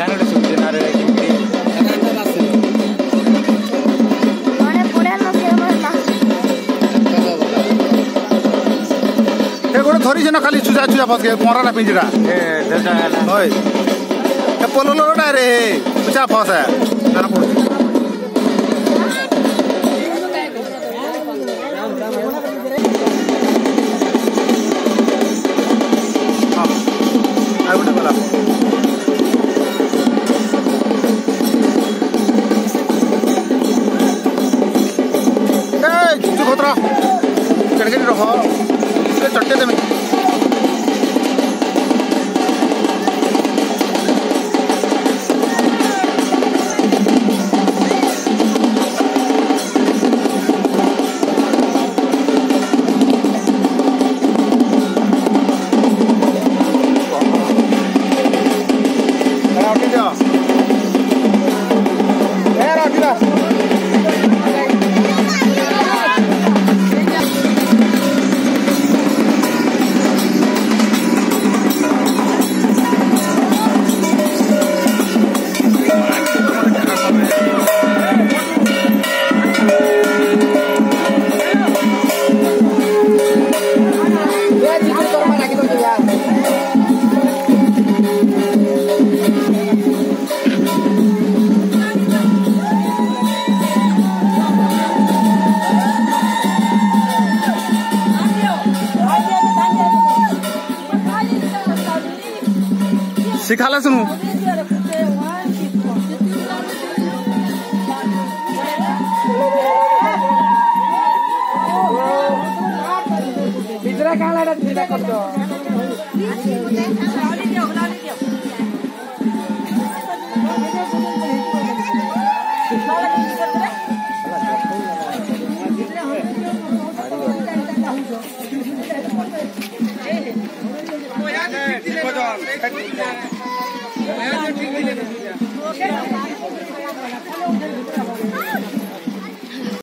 गाना सुनते ना रे थोड़ी से ना खाली चुजा चुजा फस गए मोरा ना पिंजरा ओए ए पोलोलोडा रे चुजा फस है ना पड़ आई उठे बोला ए चुजु खोतरा कड़कड़ी रहो चट्टे दे सिखाला सुनू बिजरा काला ढीला कर दो